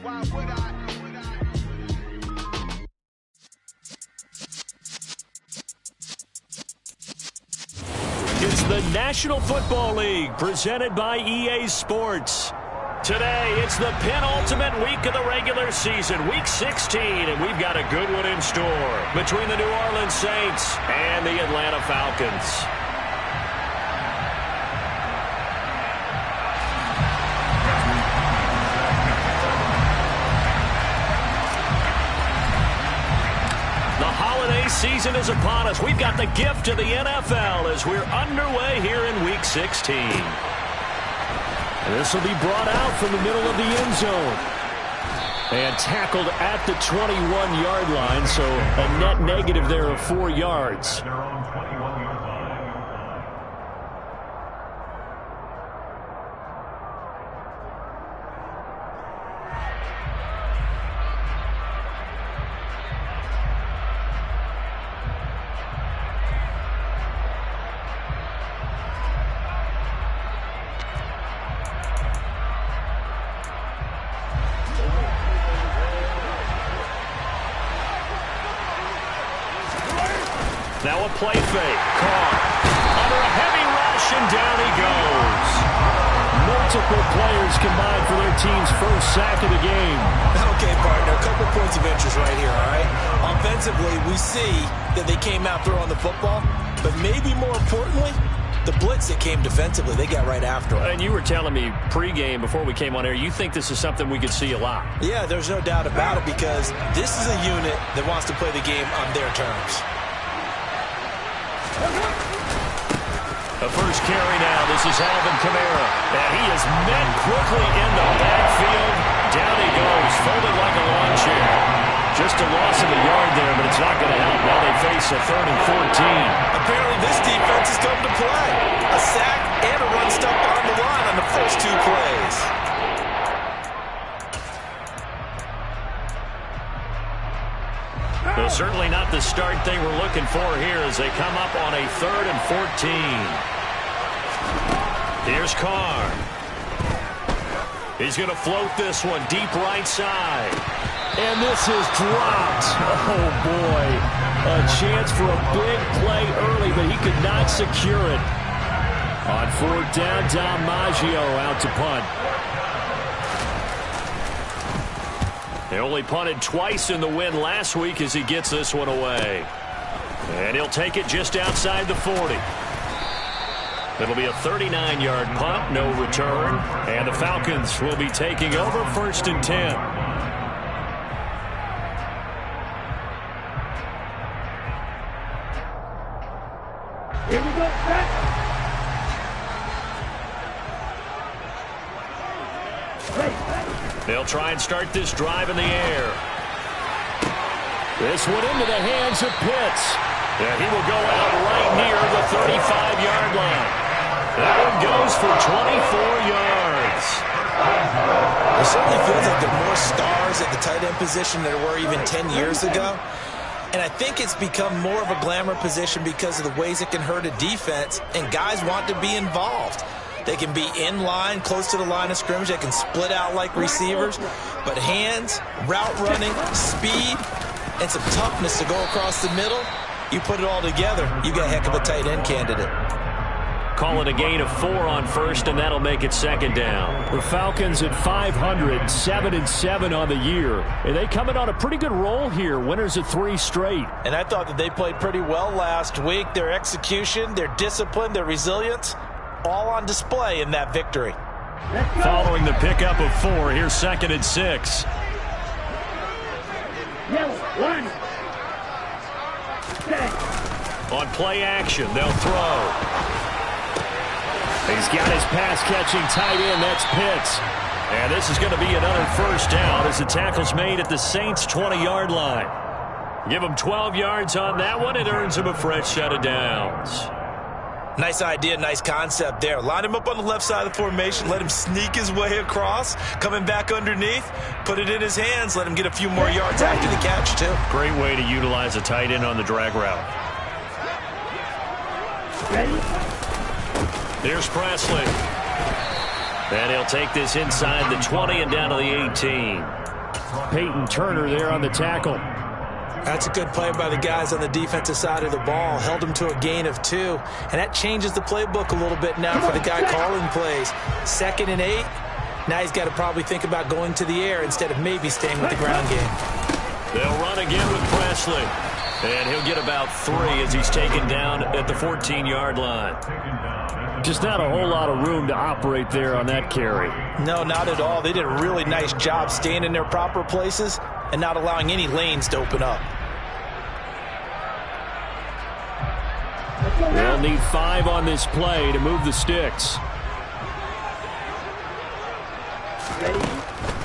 It's the National Football League presented by EA Sports. Today, it's the penultimate week of the regular season, Week 16, and we've got a good one in store between the New Orleans Saints and the Atlanta Falcons. Season is upon us. We've got the gift of the NFL as we're underway here in Week 16. And this will be brought out from the middle of the end zone. And tackled at the 21-yard line, so a net negative there of 4 yards. Now a play fake. Carr under a heavy rush, and down he goes. Multiple players combined for their team's first sack of the game. Okay, partner, a couple points of interest right here, all right? Offensively, we see that they came out throwing the football, but maybe more importantly, the blitz that came defensively, they got right after it. And you were telling me pregame before we came on air, you think this is something we could see a lot. Yeah, there's no doubt about it, because this is a unit that wants to play the game on their terms. The first carry now. This is Alvin Kamara. And he is met quickly in the backfield. Down he goes, folded like a lawn chair. Just a loss of a yard there, but it's not going to help. Now they face a 3rd and 14. Apparently this defense has come to play. A sack and a run stop on the line on the first 2 plays. Well, certainly not the start they were looking for here as they come up on a 3rd and 14. Here's Carr. He's going to float this one deep right side. And this is dropped. Oh, boy. A chance for a big play early, but he could not secure it. On 4th down, DiMaggio out to punt. They only punted twice in the win last week as he gets this one away. And he'll take it just outside the 40. It'll be a 39-yard punt, no return. And the Falcons will be taking over 1st and 10. Here we go, set. They'll try and start this drive in the air. This one into the hands of Pitts. And he will go out right near the 35-yard line. That one goes for 24 yards. It certainly feels like there are more stars at the tight end position than there were even 10 years ago. And I think it's become more of a glamour position because of the ways it can hurt a defense, and guys want to be involved. They can be in line, close to the line of scrimmage. They can split out like receivers. But hands, route running, speed, and some toughness to go across the middle, you put it all together, you got a heck of a tight end candidate. Call it a gain of 4 on 1st, and that'll make it 2nd down. The Falcons at 500, 7-7 on the year. And they coming on a pretty good roll here. Winners of 3 straight. And I thought that they played pretty well last week. Their execution, their discipline, their resilience, all on display in that victory. Following the pickup of 4, here's 2nd and 6. On play action, they'll throw. He's got his pass-catching tight end. That's Pitts. And this is going to be another 1st down as the tackle's made at the Saints' 20-yard line. Give him 12 yards on that one. It earns him a fresh set of downs. Nice idea, nice concept there. Line him up on the left side of the formation. Let him sneak his way across. Coming back underneath. Put it in his hands. Let him get a few more yards after the catch, too. Great way to utilize a tight end on the drag route. Here's Presley. And he'll take this inside the 20 and down to the 18. Peyton Turner there on the tackle. That's a good play by the guys on the defensive side of the ball. Held him to a gain of 2. And that changes the playbook a little bit now for the guy calling plays. 2nd and 8. Now he's got to probably think about going to the air instead of maybe staying with the ground game. They'll run again with Presley. And he'll get about 3 as he's taken down at the 14-yard line. Just not a whole lot of room to operate there on that carry. No, not at all. They did a really nice job staying in their proper places and not allowing any lanes to open up. They'll need 5 on this play to move the sticks.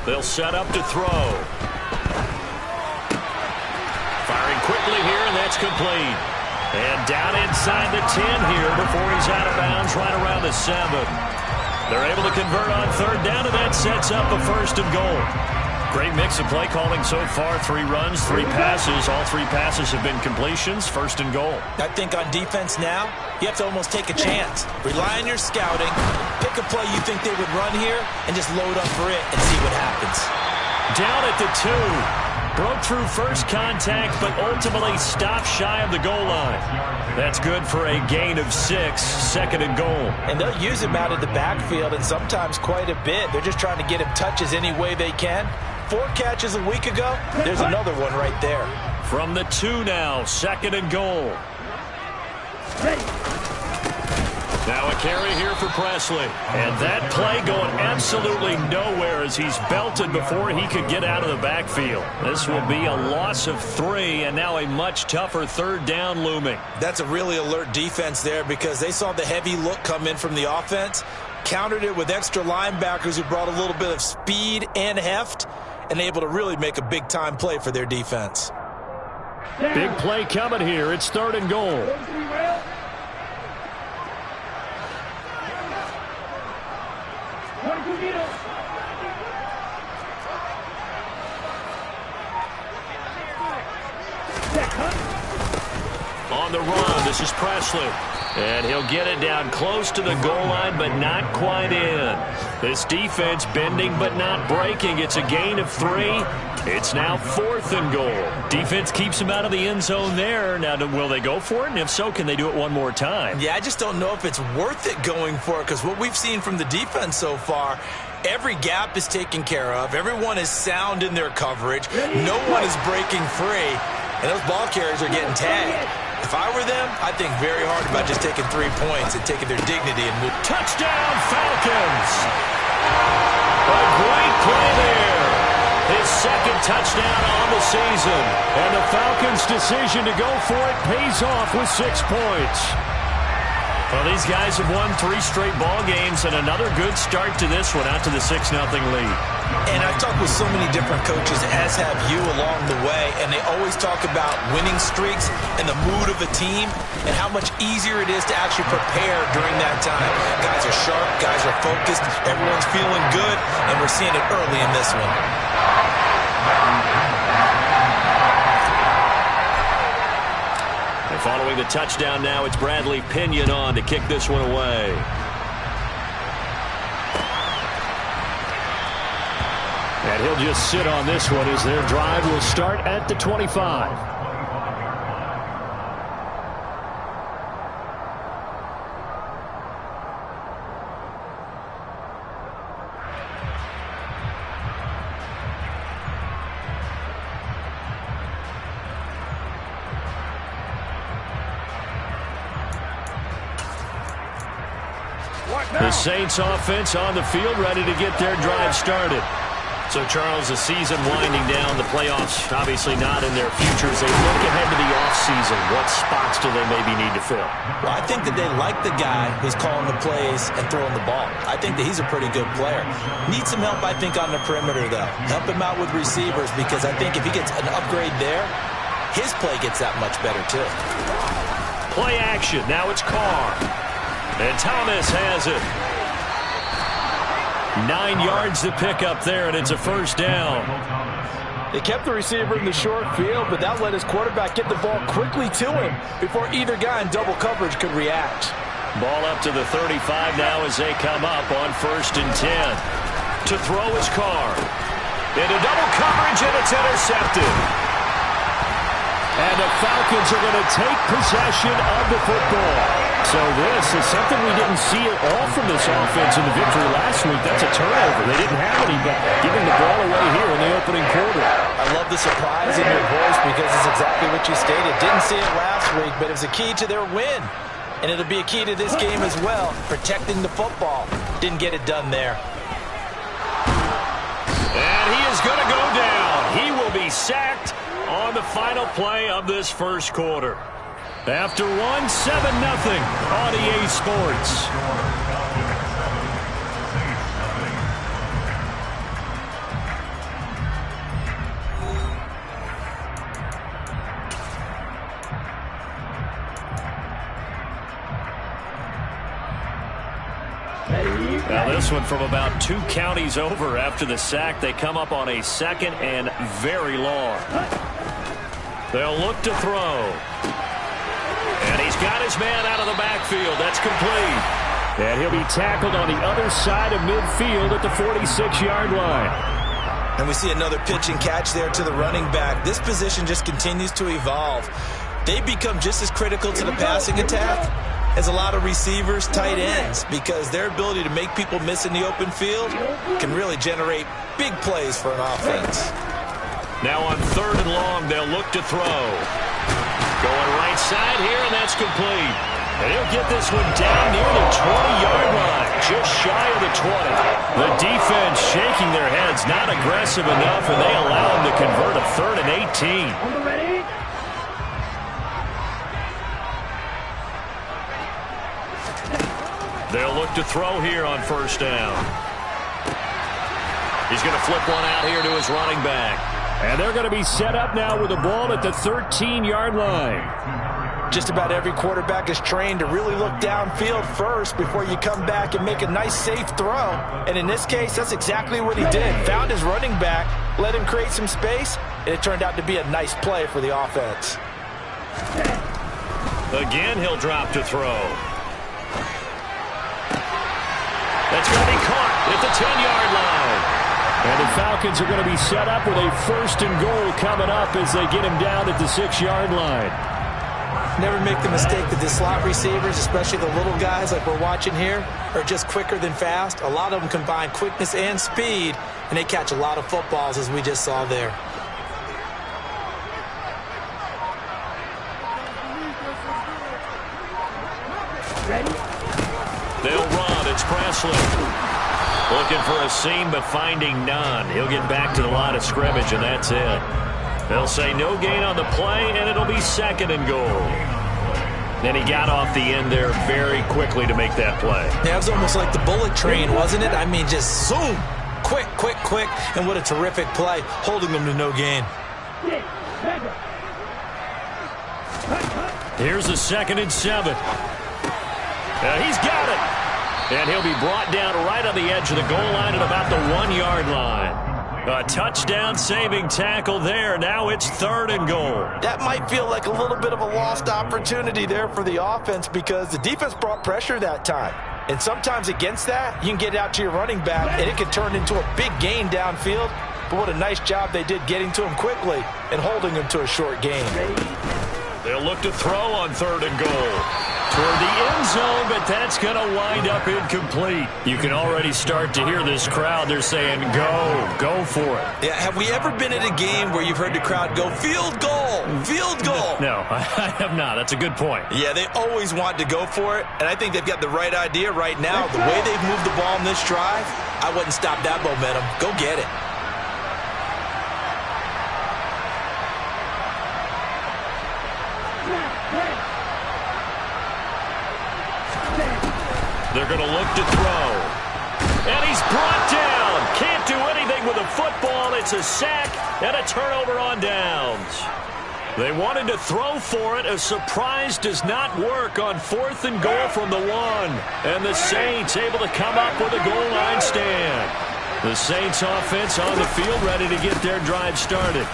They'll set up to throw. Firing quickly here, and that's complete. And down inside the 10 here before he's out of bounds, right around the 7. They're able to convert on 3rd down, and that sets up a 1st and goal. Great mix of play calling so far. 3 runs, 3 passes. All 3 passes have been completions. 1st and goal. I think on defense now, you have to almost take a chance. Rely on your scouting. Pick a play you think they would run here and just load up for it and see what happens. Down at the 2. Broke through first contact, but ultimately stopped shy of the goal line. That's good for a gain of 6, 2nd and goal. And they'll use him out of the backfield and sometimes quite a bit. They're just trying to get him touches any way they can. 4 catches a week ago. There's another one right there. From the 2 now, 2nd and goal. Now a carry here for Presley. And that play going absolutely nowhere as he's belted before he could get out of the backfield. This will be a loss of 3 and now a much tougher 3rd down looming. That's a really alert defense there because they saw the heavy look come in from the offense, countered it with extra linebackers who brought a little bit of speed and heft, and able to really make a big-time play for their defense. Big play coming here. It's 3rd and goal. On the run, this is Presley. And he'll get it down close to the goal line, but not quite in. This defense bending but not breaking. It's a gain of 3. It's now 4th and goal. Defense keeps him out of the end zone there. Now, will they go for it? And if so, can they do it one more time? Yeah, I just don't know if it's worth it going for it because what we've seen from the defense so far, every gap is taken care of. Everyone is sound in their coverage. No one is breaking free. And those ball carriers are getting tagged. If I were them, I'd think very hard about just taking 3 points and taking their dignity and move. Touchdown, Falcons! A great play there. His 2nd touchdown on the season. And the Falcons' decision to go for it pays off with 6 points. Well, these guys have won 3 straight ball games and another good start to this one out to the 6-0 lead. And I've talked with so many different coaches, as have you along the way, and they always talk about winning streaks and the mood of the team and how much easier it is to actually prepare during that time. Guys are sharp, guys are focused, everyone's feeling good, and we're seeing it early in this one. And following the touchdown now, it's Bradley Pinion on to kick this one away. And he'll just sit on this one as their drive will start at the 25. The Saints offense on the field, ready to get their drive started. So, Charles, the season winding down, the playoffs obviously not in their futures. They look ahead to the offseason. What spots do they maybe need to fill? Well, I think that they like the guy who's calling the plays and throwing the ball. I think that he's a pretty good player. Needs some help, I think, on the perimeter, though. Help him out with receivers because I think if he gets an upgrade there, his play gets that much better, too. Play action. Now it's Carr. And Thomas has it. 9 yards to pick up there, and it's a 1st down. They kept the receiver in the short field, but that let his quarterback get the ball quickly to him before either guy in double coverage could react. Ball up to the 35 now as they come up on 1st and 10. To throw is Carr. Into double coverage, and it's intercepted. And the Falcons are going to take possession of the football. So this is something we didn't see at all from this offense in the victory last week. That's a turnover. They didn't have any, but giving the ball away here in the opening quarter. I love the surprise in your voice because it's exactly what you stated. Didn't see it last week, but it was a key to their win. And it'll be a key to this game as well, protecting the football. Didn't get it done there. And he is going to go down. He will be sacked on the final play of this first quarter. After 1, 7-0 on EA Sports. Now this one from about 2 counties over after the sack. They come up on a 2nd and very long. They'll look to throw. And he's got his man out of the backfield. That's complete. And he'll be tackled on the other side of midfield at the 46-yard line. And we see another pitch and catch there to the running back. This position just continues to evolve. They become just as critical to the passing attack as a lot of receivers, tight ends, because their ability to make people miss in the open field can really generate big plays for an offense. Now on 3rd and long, they'll look to throw. Going right side here, and that's complete. And he'll get this one down near the 20-yard line, just shy of the 20. The defense shaking their heads, not aggressive enough, and they allow him to convert a 3rd and 18. They'll look to throw here on 1st down. He's going to flip one out here to his running back. And they're going to be set up now with the ball at the 13-yard line. Just about every quarterback is trained to really look downfield first before you come back and make a nice, safe throw. And in this case, that's exactly what he did. Found his running back, let him create some space, and it turned out to be a nice play for the offense. Again, he'll drop to throw. That's going to be caught at the 10-yard line. And the Falcons are going to be set up with a 1st and goal coming up as they get him down at the 6-yard line. Never make the mistake that the slot receivers, especially the little guys like we're watching here, are just quicker than fast. A lot of them combine quickness and speed, and they catch a lot of footballs, as we just saw there. They'll run. It's Presley. Looking for a seam, but finding none. He'll get back to the line of scrimmage, and that's it. They'll say no gain on the play, and it'll be 2nd and goal. And he got off the end there very quickly to make that play. Yeah, it was almost like the bullet train, wasn't it? I mean, just zoom. Quick, quick, quick. And what a terrific play, holding them to no gain. Here's a 2nd and 7. He's got it. And he'll be brought down right on the edge of the goal line at about the 1-yard line. A touchdown-saving tackle there. Now it's 3rd and goal. That might feel like a little bit of a lost opportunity there for the offense because the defense brought pressure that time. And sometimes against that, you can get out to your running back, and it can turn into a big gain downfield. But what a nice job they did getting to him quickly and holding him to a short gain. They'll look to throw on 3rd and goal. Toward the end zone, but that's going to wind up incomplete. You can already start to hear this crowd. They're saying, go for it. Yeah, have we ever been at a game where you've heard the crowd go, field goal, field goal? No, I have not. That's a good point. Yeah, they always want to go for it, and I think they've got the right idea right now. The way they've moved the ball in this drive, I wouldn't stop that momentum. Go get it. They're going to look to throw. And he's brought down. Can't do anything with a football. It's a sack and a turnover on downs. They wanted to throw for it. A surprise does not work on 4th and goal from the 1. And the Saints able to come up with a goal line stand. The Saints offense on the field ready to get their drive started.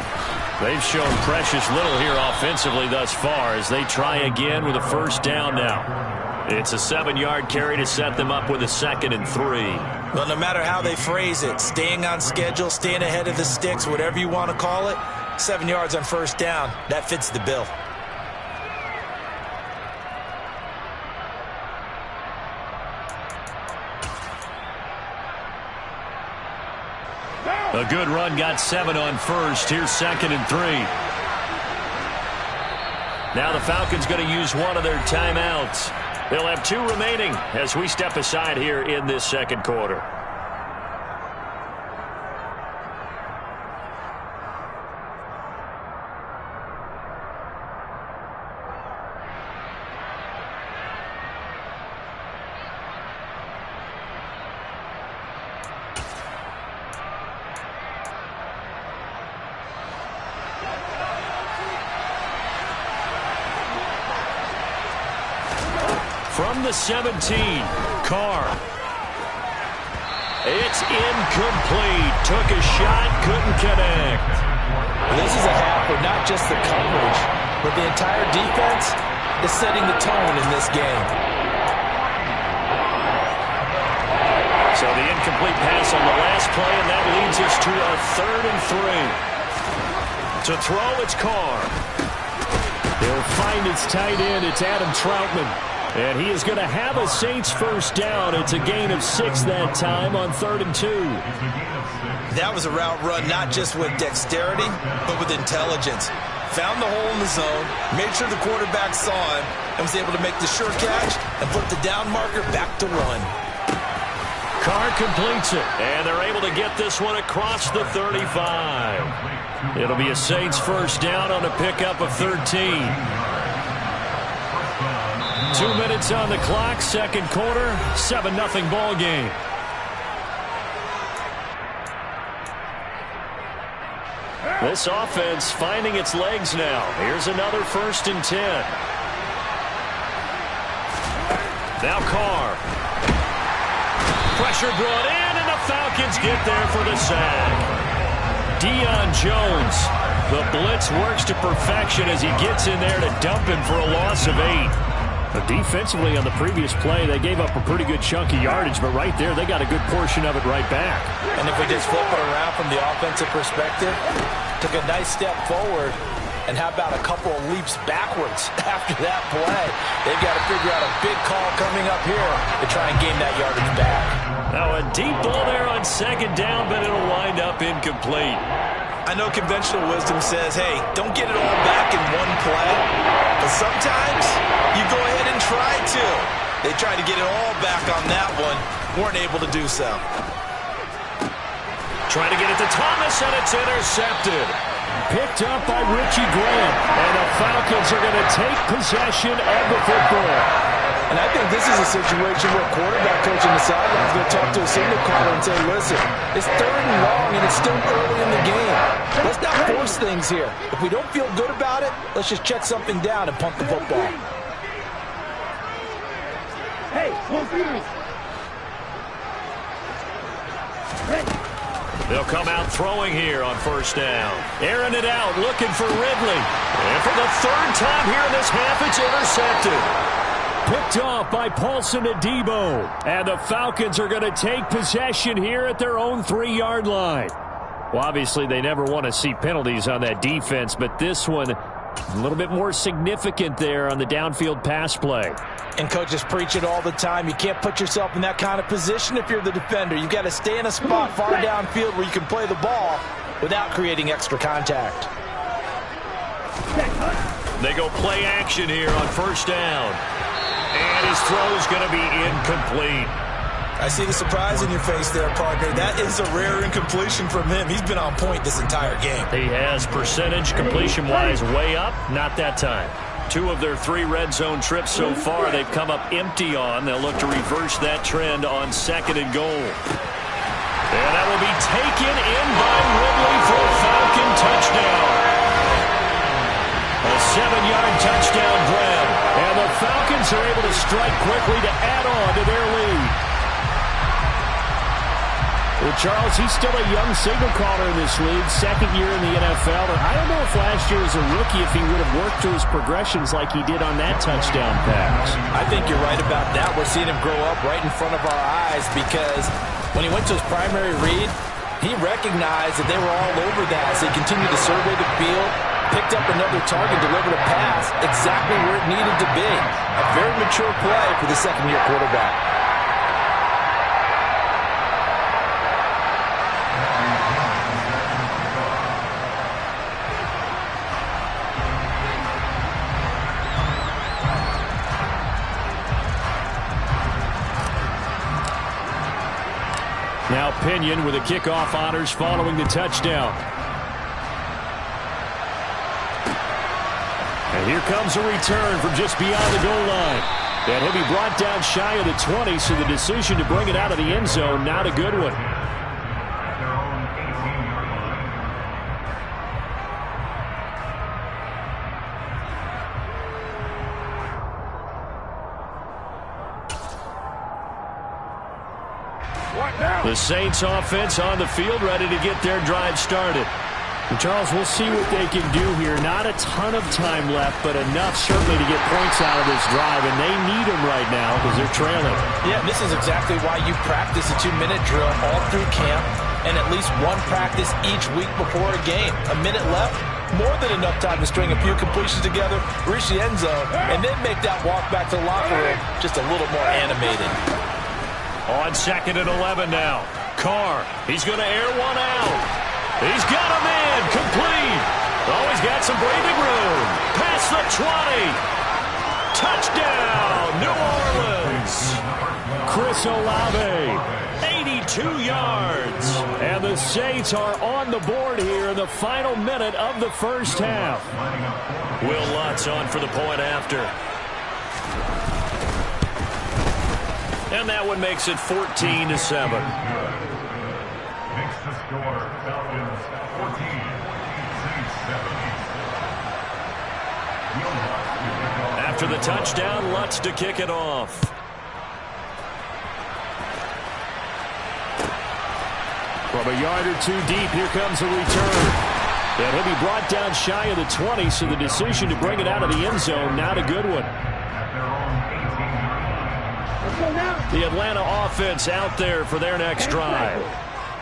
They've shown precious little here offensively thus far as they try again with a 1st down now. It's a 7-yard carry to set them up with a 2nd and 3. Well, no matter how they phrase it, staying on schedule, staying ahead of the sticks, whatever you want to call it, 7 yards on first down, that fits the bill. A good run got 7 on first. Here's 2nd and 3. Now the Falcons going to use one of their timeouts. They'll have 2 remaining as we step aside here in this second quarter. From the 17, Carr. It's incomplete. Took a shot, couldn't connect. This is a half where not just the coverage, but the entire defense is setting the tone in this game. So the incomplete pass on the last play, and that leads us to a 3rd and 3. To throw, it's Carr. They'll find its tight end. It's Adam Troutman. And he is going to have a Saints first down. It's a gain of 6 that time on 3rd and 2. That was a route run not just with dexterity, but with intelligence. Found the hole in the zone, made sure the quarterback saw him, and was able to make the sure catch and flip the down marker back to 1. Carr completes it, and they're able to get this one across the 35. It'll be a Saints first down on a pickup of 13. 2 minutes on the clock, second quarter, 7-0 ball game. This offense finding its legs now. Here's another 1st and 10. Now Carr. Pressure brought in, and the Falcons get there for the sack. Deion Jones. The blitz works to perfection as he gets in there to dump him for a loss of 8. But defensively on the previous play, they gave up a pretty good chunk of yardage, but right there, they got a good portion of it right back. And if we just flip it around from the offensive perspective, took a nice step forward, and how about a couple of leaps backwards after that play? They've got to figure out a big call coming up here to try and gain that yardage back. Now a deep ball there on 2nd down, but it'll wind up incomplete. I know conventional wisdom says, hey, don't get it all back in one play. But sometimes you go ahead and try to. They tried to get it all back on that one. Weren't able to do so. Trying to get it to Thomas, and it's intercepted. Picked up by Richie Grant. And the Falcons are going to take possession of the football. And I think this is a situation where quarterback coach on the sideline is going to talk to a signal caller and say, listen, it's 3rd and long and it's still early in the game. Let's not force things here. If we don't feel good about it, let's just check something down and punt the football. Hey, they'll come out throwing here on 1st down. Airing it out, looking for Ridley. And for the 3rd time here in this half, it's intercepted. Picked off by Paulson Adebo. And the Falcons are going to take possession here at their own 3-yard line. Well, obviously, they never want to see penalties on that defense, but this one a little bit more significant there on the downfield pass play. And coaches preach it all the time. You can't put yourself in that kind of position if you're the defender. You've got to stay in a spot far downfield where you can play the ball without creating extra contact. They go play action here on 1st down. And his throw is going to be incomplete. I see the surprise in your face there, partner. That is a rare incompletion from him. He's been on point this entire game. He has percentage completion-wise way up. Not that time. 2 of their 3 red zone trips so far they've come up empty on. They'll look to reverse that trend on 2nd and goal. And that will be taken in by Ridley for a Falcon touchdown. A 7-yard touchdown grab. And the Falcons are able to strike quickly to add on to their lead. Well, Charles, he's still a young signal caller in this league, second year in the NFL. And I don't know if last year as a rookie if he would have worked through his progressions like he did on that touchdown pass. I think you're right about that. We're seeing him grow up right in front of our eyes because when he went to his primary read, he recognized that they were all over that as they continued to survey the field, picked up another target, delivered a pass exactly where it needed to be. A very mature play for the second-year quarterback. Now Pinion with the kickoff honors following the touchdown. And here comes a return from just beyond the goal line. And he'll be brought down shy of the 20, so the decision to bring it out of the end zone, not a good one. The Saints offense on the field, ready to get their drive started. And Charles, we'll see what they can do here. Not a ton of time left, but enough certainly to get points out of this drive, and they need them right now because they're trailing. Yeah, this is exactly why you practice a 2-minute drill all through camp and at least one practice each week before a game. A minute left, more than enough time to string a few completions together, reach the end zone, and then make that walk back to the locker room just a little more animated. On 2nd and 11 now. Carr, he's going to air one out. He's got him in, complete. Oh, he's got some breathing room. Past the 20. Touchdown, New Orleans. Chris Olave, 82 yards. And the Saints are on the board here in the final minute of the first half. Will Lutz on for the point after. And that one makes it 14-7. Makes the score Falcons 14, Saints 7. After the touchdown, Lutz to kick it off. From a yard or two deep, here comes a return. And he'll be brought down shy of the 20, so the decision to bring it out of the end zone, not a good one. The Atlanta offense out there for their next drive.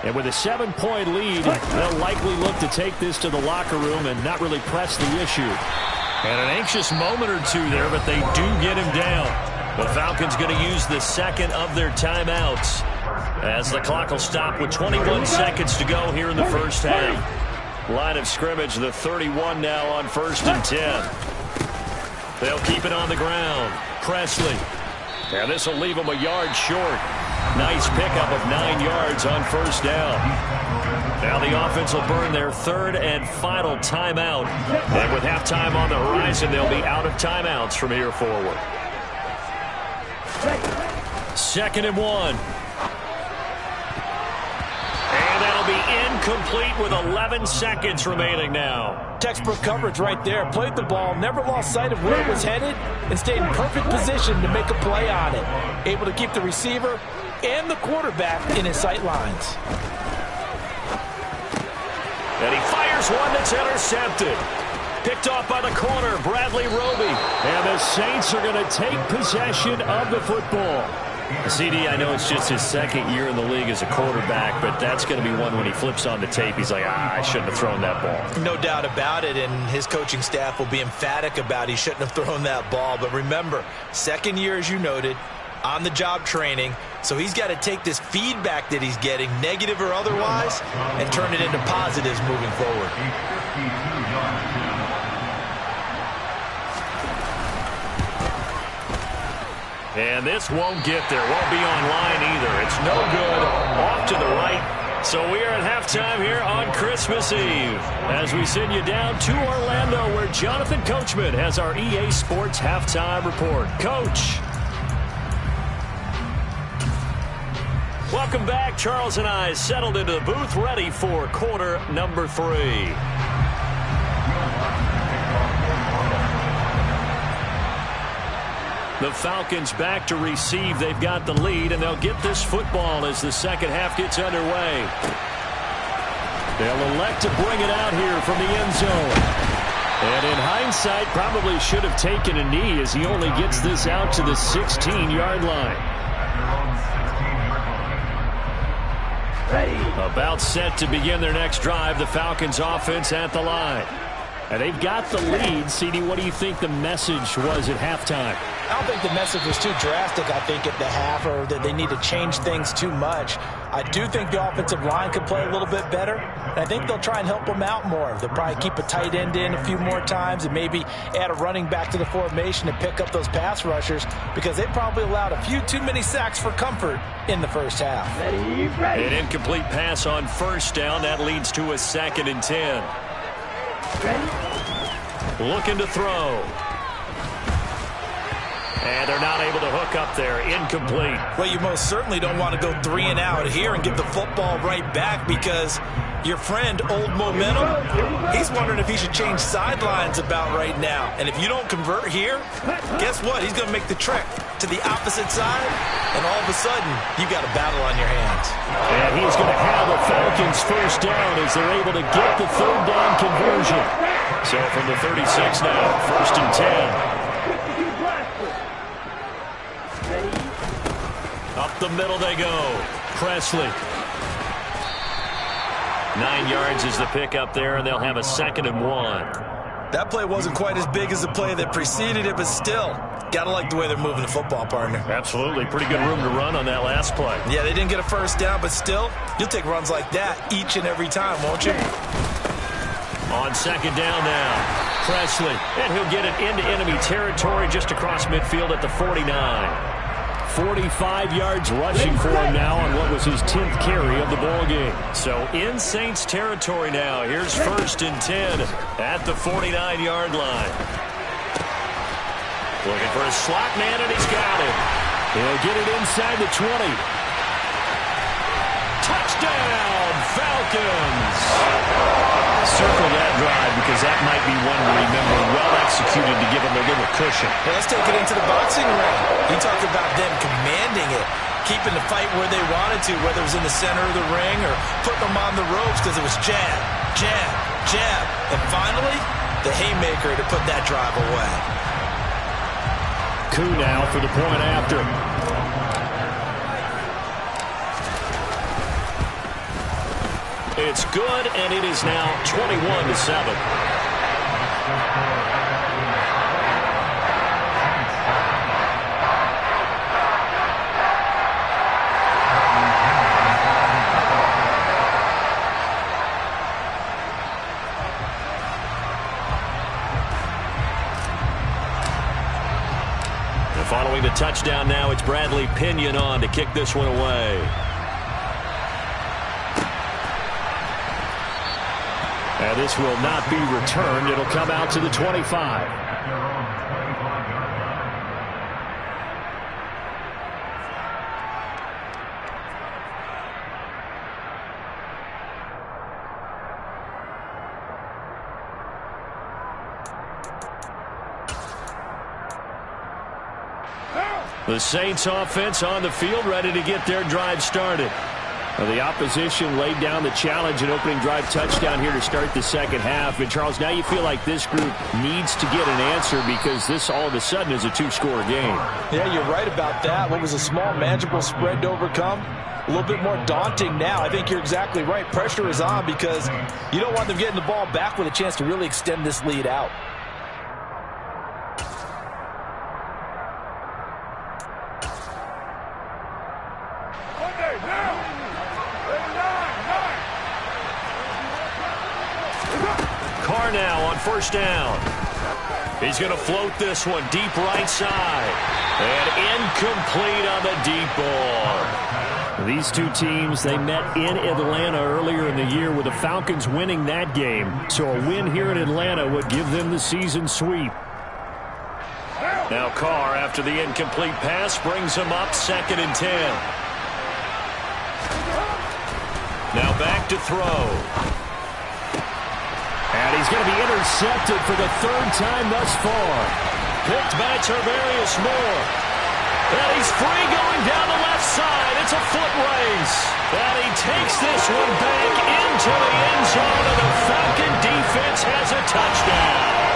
And with a 7-point lead, they'll likely look to take this to the locker room and not really press the issue. And an anxious moment or two there, but they do get him down. The Falcons going to use the second of their timeouts as the clock will stop with 21 seconds to go here in the first half. Line of scrimmage, the 31 now on 1st and 10. They'll keep it on the ground. Presley. And this will leave them a yard short. Nice pickup of 9 yards on first down. Now the offense will burn their third and final timeout. And with halftime on the horizon, they'll be out of timeouts from here forward. 2nd and 1. And that'll be incomplete with 11 seconds remaining now. Textbook coverage right there. Played the ball, never lost sight of where it was headed, and stayed in perfect position to make a play on it. Able to keep the receiver and the quarterback in his sight lines. And he fires one that's intercepted. Picked off by the corner, Bradley Roby. And the Saints are going to take possession of the football. CD, I know it's just his second year in the league as a quarterback, but that's going to be one when he flips on the tape. He's like, I shouldn't have thrown that ball. No doubt about it, and his coaching staff will be emphatic about he shouldn't have thrown that ball. But remember, second year, as you noted, on-the-job training, so he's got to take this feedback that he's getting, negative or otherwise, and turn it into positives moving forward. And this won't get there. Won't be online either. It's no good. Off to the right. So we are at halftime here on Christmas Eve as we send you down to Orlando where Jonathan Coachman has our EA Sports halftime report. Coach. Welcome back. Charles and I settled into the booth ready for quarter number 3. The Falcons back to receive. They've got the lead, and they'll get this football as the second half gets underway. They'll elect to bring it out here from the end zone. And in hindsight, probably should have taken a knee as he only gets this out to the 16-yard line. About set to begin their next drive. The Falcons offense at the line. And they've got the lead. CD, what do you think the message was at halftime? I don't think the message was too drastic, I think, at the half, or that they need to change things too much. I do think the offensive line could play a little bit better, and I think they'll try and help them out more. They'll probably keep a tight end in a few more times and maybe add a running back to the formation and pick up those pass rushers because they probably allowed a few too many sacks for comfort in the first half. An incomplete pass on first down. That leads to a 2nd and 10. Looking to throw. And they're not able to hook up there. Incomplete. Well, you most certainly don't want to go 3 and out here and get the football right back because your friend, Old Momentum, he's wondering if he should change sidelines about right now. And if you don't convert here, guess what? He's going to make the trek to the opposite side, and all of a sudden, you've got a battle on your hands. And he's going to have the Falcons first down as they're able to get the 3rd down conversion. So from the 36 now, 1st and 10. Up the middle they go. Presley. 9 yards is the pickup there, and they'll have a 2nd and 1. That play wasn't quite as big as the play that preceded it, but still, gotta like the way they're moving the football, partner. Absolutely. Pretty good room to run on that last play. Yeah, they didn't get a first down, but still, you'll take runs like that each and every time, won't you? On 2nd down now, Presley. And he'll get it into enemy territory just across midfield at the 49. 45 yards rushing for him now on what was his 10th carry of the ball game. So in Saints territory now. Here's 1st and 10 at the 49-yard line. Looking for a slot man, and he's got it. He'll get it inside the 20. Touchdown, Falcons! Circle that drive because that might be one to remember. Well executed to give them a little cushion. Well, let's take it into the boxing ring. You talked about them commanding it, keeping the fight where they wanted to, whether it was in the center of the ring or putting them on the ropes because it was jab, jab, jab. And finally, the haymaker to put that drive away. Coup now for the point after. It's good, and it is now 21-7. Following the touchdown now, it's Bradley Pinion on to kick this one away. And this will not be returned. It'll come out to the 25. The Saints offense on the field, ready to get their drive started. The opposition laid down the challenge and opening drive touchdown here to start the second half. And, Charles, now you feel like this group needs to get an answer because this all of a sudden is a two-score game. Yeah, you're right about that. What was a small, manageable spread to overcome? A little bit more daunting now. I think you're exactly right. Pressure is on because you don't want them getting the ball back with a chance to really extend this lead out. Now on first down. He's going to float this one deep right side. And incomplete on the deep ball. These two teams, they met in Atlanta earlier in the year with the Falcons winning that game. So a win here in Atlanta would give them the season sweep. Now Carr, after the incomplete pass, brings him up 2nd and 10. Now back to throw. And he's going to be intercepted for the 3rd time thus far. picked by Tarvarius Moore. And he's free going down the left side. It's a foot race. And he takes this one back into the end zone, and the Falcon defense has a touchdown.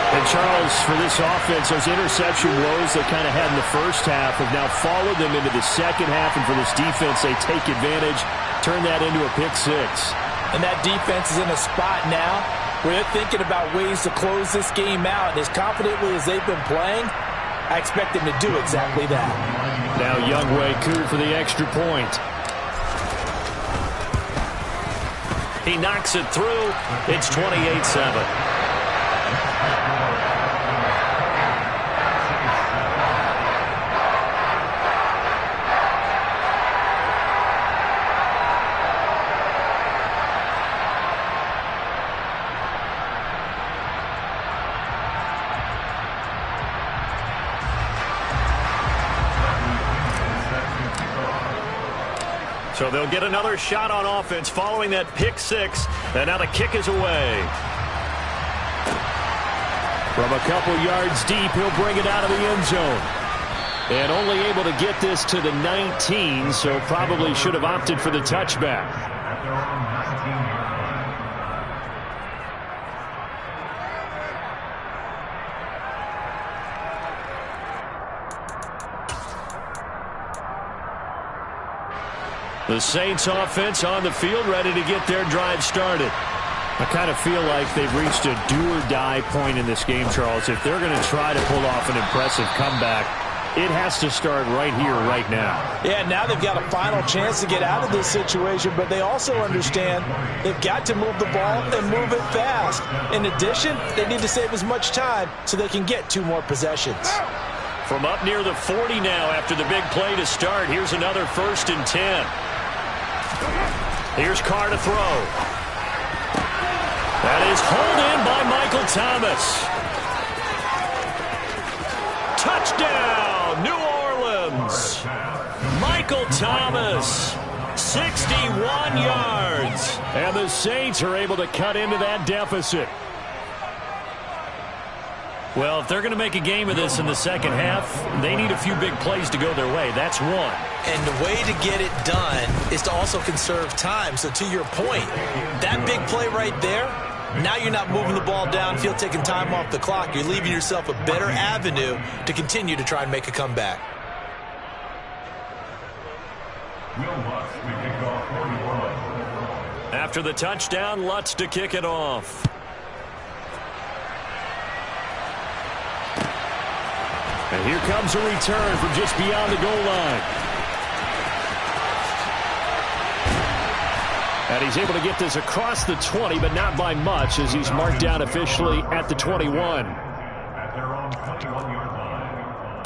And Charles, for this offense, those interception woes they kind of had in the first half have now followed them into the second half. And for this defense, they take advantage, turn that into a pick six. And that defense is in a spot now where they're thinking about ways to close this game out. As confidently as they've been playing, I expect them to do exactly that. Now Youngway cleared for the extra point. He knocks it through. It's 28-7. So they'll get another shot on offense following that pick six. And now the kick is away. From a couple yards deep, he'll bring it out of the end zone. And only able to get this to the 19, so probably should have opted for the touchback. The Saints offense on the field, ready to get their drive started. I kind of feel like they've reached a do-or-die point in this game, Charles. If they're going to try to pull off an impressive comeback, it has to start right here, right now. Yeah, now they've got a final chance to get out of this situation, but they also understand they've got to move the ball and move it fast. In addition, they need to save as much time so they can get 2 more possessions. From up near the 40 now after the big play to start, here's another 1st and 10. Here's Carr to throw. That is hauled in by Michael Thomas. Touchdown, New Orleans. Michael Thomas, 61 yards. And the Saints are able to cut into that deficit. Well, if they're going to make a game of this in the second half, they need a few big plays to go their way. That's one. And the way to get it done is to also conserve time. So to your point, that big play right there, now you're not moving the ball downfield, taking time off the clock. You're leaving yourself a better avenue to continue to try and make a comeback. After the touchdown, Lutz to kick it off. And here comes a return from just beyond the goal line. And he's able to get this across the 20, but not by much, as he's marked down officially at the 21. At their own 21-yard line.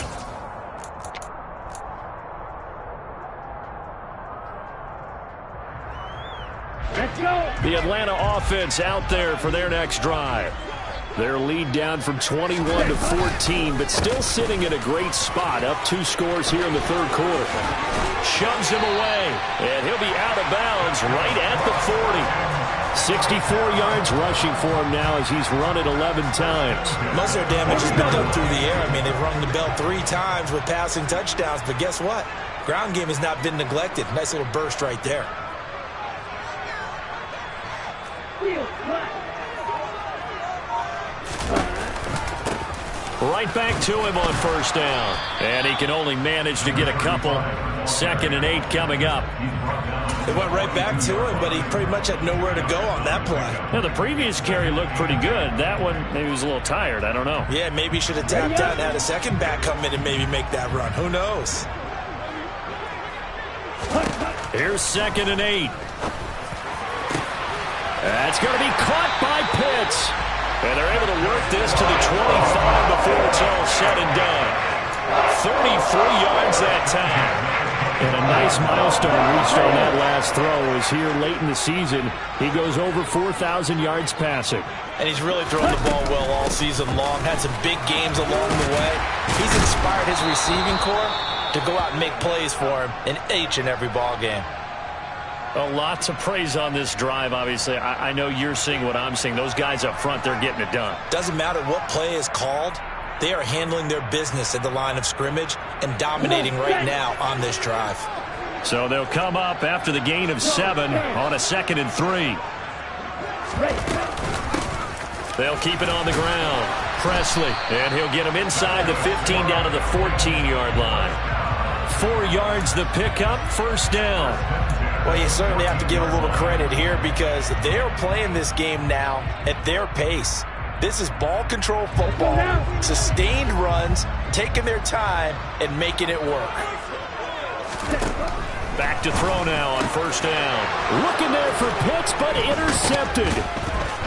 Let's go. The Atlanta offense out there for their next drive. Their lead down from 21 to 14, but still sitting in a great spot. Up 2 scores here in the third quarter. Shoves him away, and he'll be out of bounds right at the 40. 64 yards rushing for him now as he's run it 11 times. Most of their damage has been done through the air. I mean, they've rung the bell 3 times with passing touchdowns, but guess what? Ground game has not been neglected. Nice little burst right there. Right back to him on first down. And he can only manage to get a couple. 2nd and 8 coming up. It went right back to him, but he pretty much had nowhere to go on that play. Now, the previous carry looked pretty good. That one, maybe he was a little tired. I don't know. Yeah, maybe he should have tapped out and had a second back come in and maybe make that run. Who knows? Here's 2nd and 8. That's going to be caught by Pitts. And they're able to work this to the 25 before it's all said and done. 33 yards that time. And a nice milestone reached on that last throw as here late in the season, he goes over 4,000 yards passing. And he's really thrown the ball well all season long. Had some big games along the way. He's inspired his receiving corps to go out and make plays for him in each and every ball game. A lot to praise on this drive, obviously. I know you're seeing what I'm seeing. Those guys up front, they're getting it done. Doesn't matter what play is called. They are handling their business at the line of scrimmage and dominating right now on this drive. So they'll come up after the gain of 7 on a 2nd and 3. They'll keep it on the ground. Presley, and he'll get him inside the 15 down to the 14-yard line. 4 yards the pickup, first down. Well, you certainly have to give a little credit here because they are playing this game now at their pace. This is ball control football, sustained runs, taking their time and making it work. Back to throw now on first down. Looking there for Pitts, but intercepted.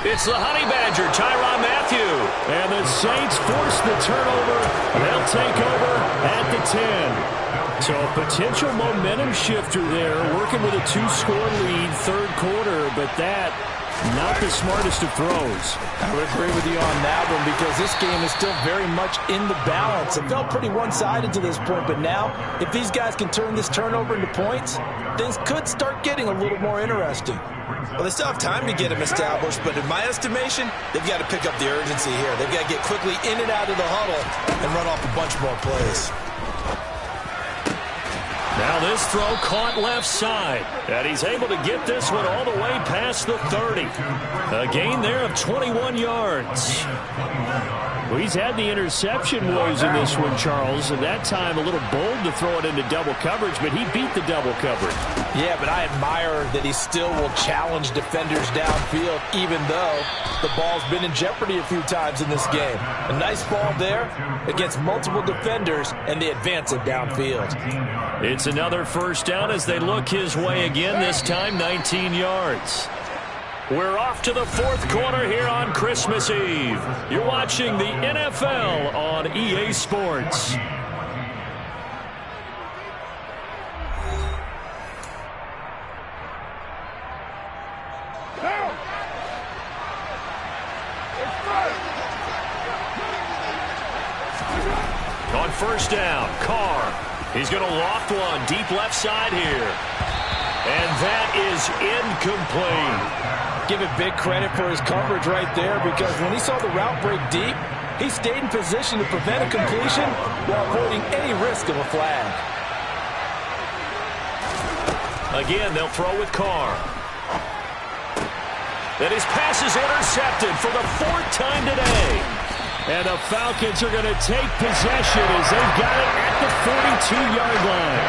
It's the Honey Badger, Tyrann Mathieu. And the Saints force the turnover. They'll take over at the 10. So a potential momentum shifter there, working with a 2-score lead, third quarter, but that not the smartest of throws. I would agree with you on that one because this game is still very much in the balance. It felt pretty one-sided to this point, but now if these guys can turn this turnover into points, things could start getting a little more interesting. Well, they still have time to get them established, but in my estimation, they've got to pick up the urgency here. They've got to get quickly in and out of the huddle and run off a bunch more plays. Now this throw caught left side, and he's able to get this one all the way past the 30. A gain there of 21 yards. Well, he's had the interception woes in this one, Charles, and that time a little bold to throw it into double coverage, but he beat the double coverage. Yeah, but I admire that he still will challenge defenders downfield, even though the ball's been in jeopardy a few times in this game. A nice ball there against multiple defenders, and they advance it downfield. It's another first down as they look his way again, this time 19 yards. We're off to the fourth quarter here on Christmas Eve. You're watching the NFL on EA Sports. On first down, Carr. He's going to loft one deep left side here. And that is incomplete. Give it big credit for his coverage right there because when he saw the route break deep, he stayed in position to prevent a completion while avoiding any risk of a flag. Again, they'll throw with Carr. And his pass is intercepted for the 4th time today. And the Falcons are going to take possession as they've got it at the 42-yard line.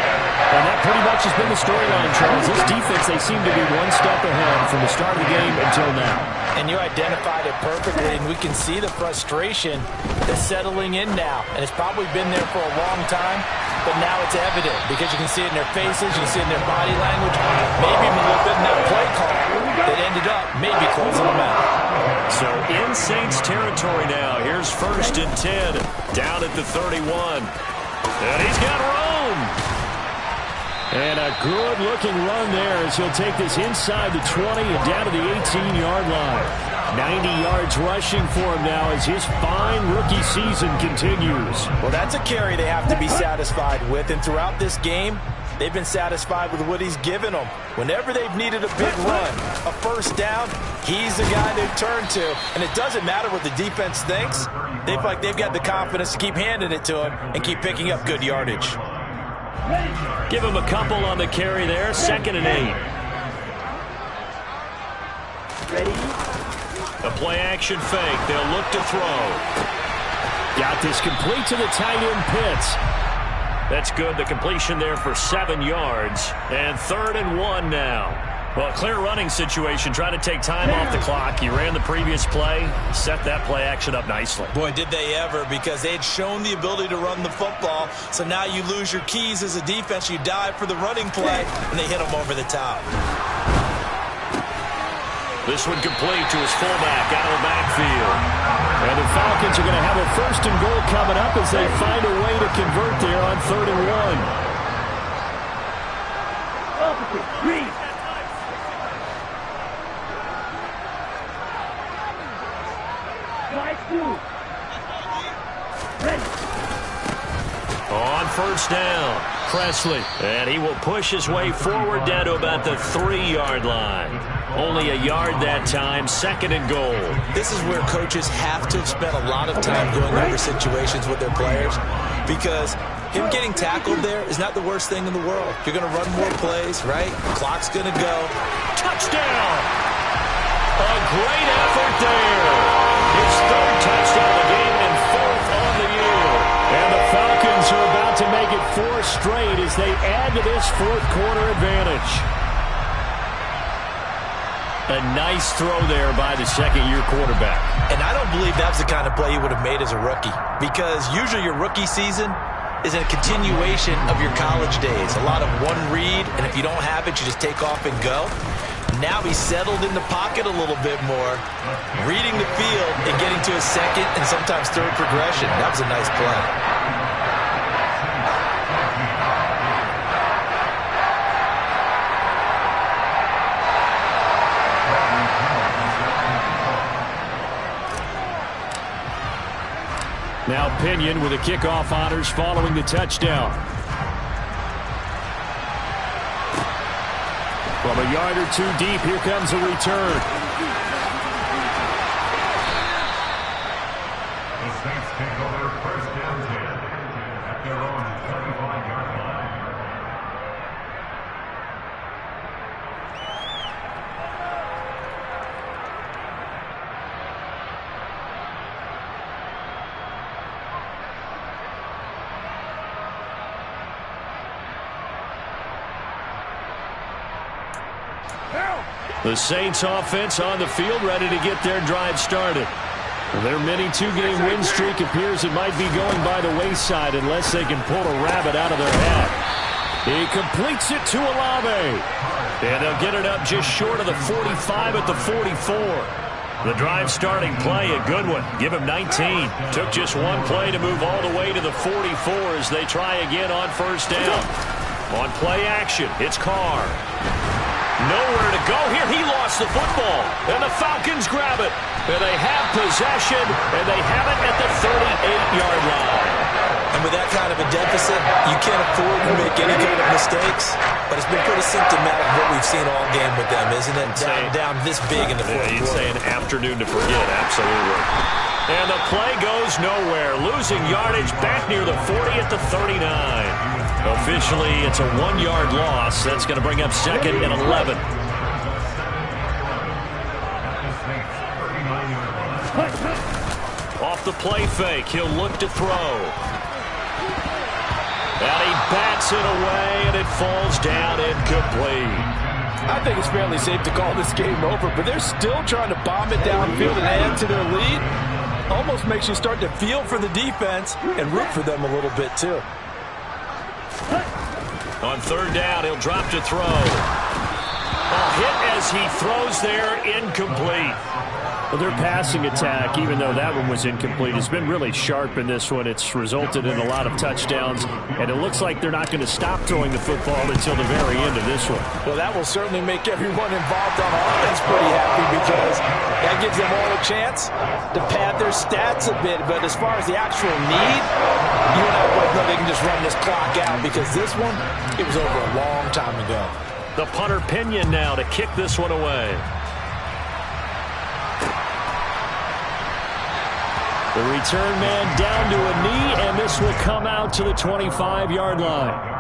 And that pretty much has been the storyline, Charles. This defense, they seem to be one step ahead from the start of the game until now. And you identified it perfectly, and we can see the frustration that's settling in now. And it's probably been there for a long time, but now it's evident because you can see it in their faces, you can see it in their body language, maybe even a little bit in that play call that ended up maybe closing them out. So in Saints territory now. Here's 1st and 10 down at the 31. And he's got room. And a good-looking run there as he'll take this inside the 20 and down to the 18-yard line. 90 yards rushing for him now as his fine rookie season continues. Well, that's a carry they have to be satisfied with. And throughout this game, they've been satisfied with what he's given them. Whenever they've needed a big run, a first down, he's the guy they've turned to. And it doesn't matter what the defense thinks. They feel like they've got the confidence to keep handing it to him and keep picking up good yardage. Give him a couple on the carry there. 2nd and 8. Ready? A play-action fake. They'll look to throw. Got this complete to the tight end, Pitts. That's good. The completion there for 7 yards. And 3rd and 1 now. Well, clear running situation. Try to take time off the clock. He ran the previous play. Set that play action up nicely. Boy, did they ever, because they had shown the ability to run the football. So now you lose your keys as a defense. You dive for the running play, and they hit them over the top. This one complete to his fullback out of the backfield. And the Falcons are going to have a 1st and goal coming up as they find a way to convert there on 3rd and 1. On first down, Presley. And he will push his way forward down to about the 3-yard line. Only a yard that time, 2nd and goal. This is where coaches have to have spent a lot of time going over situations with their players, because him getting tackled there is not the worst thing in the world. You're going to run more plays, right? Clock's going to go. Touchdown! A great effort there. His 3rd touchdown of the game and 4th on the year. And the Falcons are about to make it 4 straight as they add to this 4th quarter advantage. A nice throw there by the 2nd-year quarterback. And I don't believe that's the kind of play he would have made as a rookie, because usually your rookie season is a continuation of your college days. A lot of one read, and if you don't have it, you just take off and go. Now he's settled in the pocket a little bit more, reading the field and getting to his 2nd and sometimes 3rd progression. That was a nice play. Now Pinion with the kickoff honors following the touchdown. From a yard or 2 deep, here comes a return. The Saints take over 1st and 10 at their own 35-yard line. The Saints offense on the field, ready to get their drive started. Their mini 2-game win streak appears it might be going by the wayside unless they can pull a rabbit out of their hat. He completes it to Olave. And they'll get it up just short of the 45 at the 44. The drive starting play, a good one. Give him 19. Took just one play to move all the way to the 44 as they try again on 1st down. On play action, it's Carr. Nowhere to go here. He lost the football. And the Falcons grab it. And they have possession. And they have it at the 38-yard line. And with that kind of a deficit, you can't afford to make any kind of mistakes. But it's been pretty symptomatic of what we've seen all game with them, isn't it? Down this big in the 4th quarter. You'd say an afternoon to forget. Absolutely. And the play goes nowhere. Losing yardage back near the 40 at the 39. Officially, it's a 1-yard loss. That's going to bring up 2nd and 11. Off the play fake, he'll look to throw. And he bats it away, and it falls down incomplete. I think it's fairly safe to call this game over, but they're still trying to bomb it downfield and add to their lead. Almost makes you start to feel for the defense and root for them a little bit, too. On 3rd down, he'll drop to throw. A hit as he throws there, incomplete. Well, their passing attack, even though that one was incomplete, has been really sharp in this one. It's resulted in a lot of touchdowns, and it looks like they're not going to stop throwing the football until the very end of this one. Well, that will certainly make everyone involved on offense pretty happy, because that gives them all a chance to pad their stats a bit. But as far as the actual need, you and I both know they can just run this clock out, because this one, it was over a long time ago. The punter Pinion now to kick this one away. The return man down to a knee, and this will come out to the 25-yard line.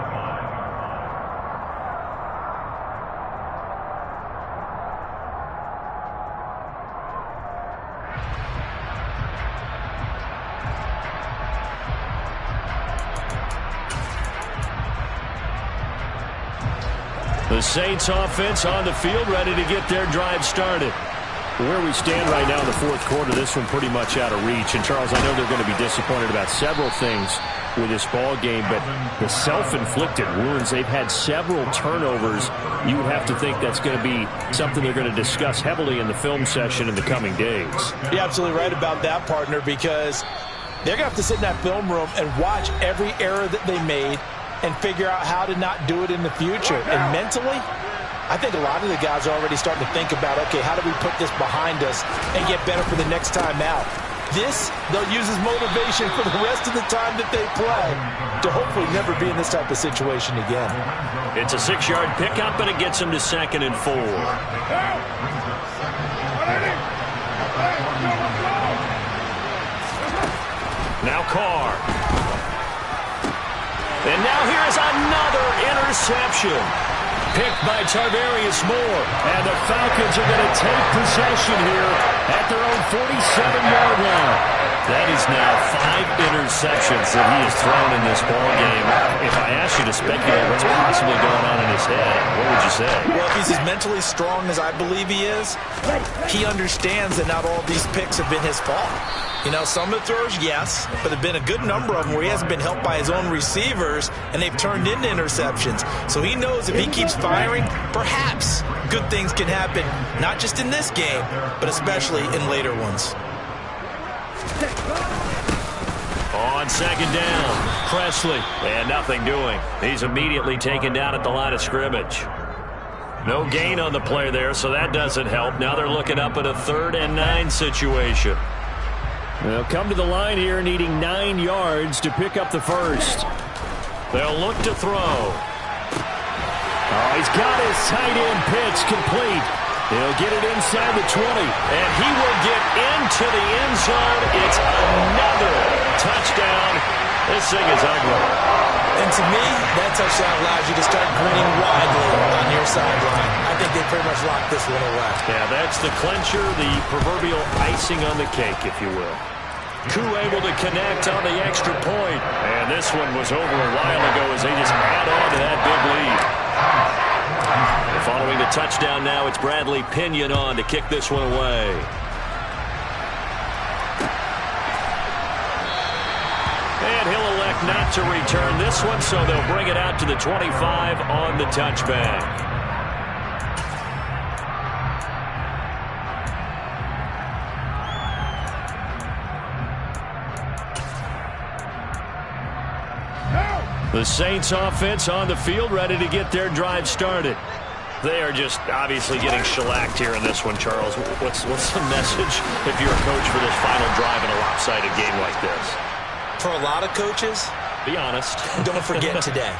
The Saints offense on the field, ready to get their drive started. Where we stand right now in the 4th quarter, this one pretty much out of reach. And, Charles, I know they're going to be disappointed about several things with this ball game, but the self-inflicted wounds, they've had several turnovers. You would have to think that's going to be something they're going to discuss heavily in the film session in the coming days. You're absolutely right about that, partner, because they're going to have to sit in that film room and watch every error that they made and figure out how to not do it in the future. And mentally, I think a lot of the guys are already starting to think about, okay, how do we put this behind us and get better for the next time out? This, they'll use as motivation for the rest of the time that they play to hopefully never be in this type of situation again. It's a 6-yard pickup, and it gets him to 2nd and 4. Now Carr. And now here's another interception. Picked by Tarvarius Moore. And the Falcons are going to take possession here at their own 47-yard line. That is now 5 interceptions that he has thrown in this ballgame. If I asked you to speculate what's possibly going on in his head, what would you say? Well, if he's as mentally strong as I believe he is, he understands that not all these picks have been his fault. You know, some of the throws, yes, but there have been a good number of them where he hasn't been helped by his own receivers, and they've turned into interceptions. So he knows if he keeps firing, perhaps good things can happen, not just in this game, but especially in later ones. On 2nd down, Presley, and nothing doing. He's immediately taken down at the line of scrimmage. No gain on the play there, so that doesn't help. Now they're looking up at a 3rd and 9 situation. They'll come to the line here needing 9 yards to pick up the first. They'll look to throw. Oh, he's got his tight end pitch complete. He'll get it inside the 20, and he will get into the end zone. It's another touchdown. This thing is ugly. And to me, that touchdown allows you to start grinning widely on your sideline. I think they pretty much locked this one away. Yeah, that's the clincher, the proverbial icing on the cake, if you will. Koo able to connect on the extra point. And this one was over a while ago as they just add on to that big lead. Following the touchdown now, it's Bradley Pinion on to kick this one away. And he'll elect not to return this one, so they'll bring it out to the 25 on the touchback. The Saints offense on the field, ready to get their drive started. They are just obviously getting shellacked here in this one, Charles. What's the message if you're a coach for this final drive in a lopsided game like this? For a lot of coaches, be honest. Don't forget today.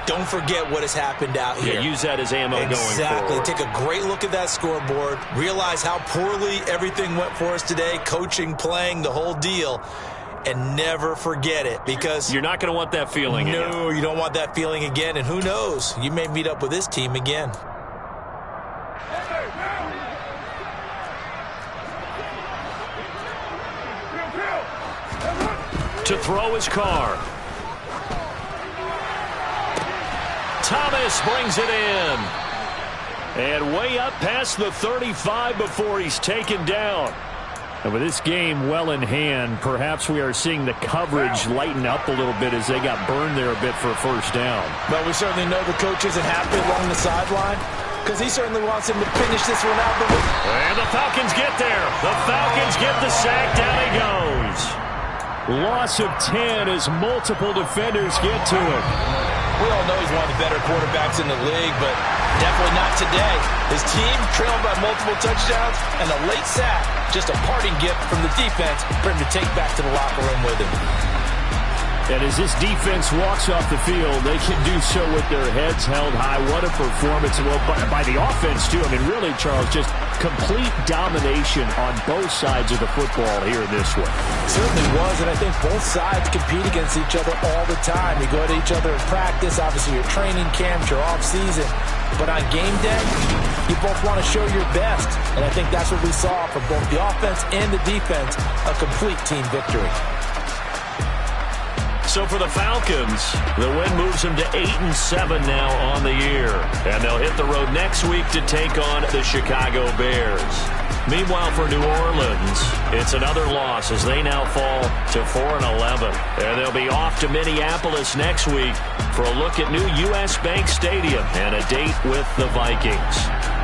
Don't forget what has happened out here. Yeah, use that as ammo going forward. Exactly. Take a great look at that scoreboard. Realize how poorly everything went for us today. Coaching, playing, the whole deal. And never forget it, because you're not going to want that feeling again. No, you don't want that feeling again. And who knows? You may meet up with this team again. To throw his Carr. Thomas brings it in. And way up past the 35 before he's taken down. And with this game well in hand, perhaps we are seeing the coverage lighten up a little bit as they got burned there a bit for a first down. But we certainly know the coach isn't happy along the sideline, because he certainly wants him to finish this one out. And the Falcons get there. The Falcons get the sack. Down he goes. Loss of 10 as multiple defenders get to him. We all know he's one of the better quarterbacks in the league, but definitely not today. His team trailed by multiple touchdowns, and a late sack, just a parting gift from the defense for him to take back to the locker room with him. And as this defense walks off the field, they can do so with their heads held high. What a performance. Well, by the offense, too. I mean, really, Charles, just complete domination on both sides of the football here in this one. It certainly was, and I think both sides compete against each other all the time. You go at each other in practice, obviously your training camps, your off-season. But on game day, you both want to show your best. And I think that's what we saw from both the offense and the defense, a complete team victory. So for the Falcons, the win moves them to 8-7 now on the year. And they'll hit the road next week to take on the Chicago Bears. Meanwhile, for New Orleans, it's another loss as they now fall to 4-11. And they'll be off to Minneapolis next week for a look at new U.S. Bank Stadium and a date with the Vikings.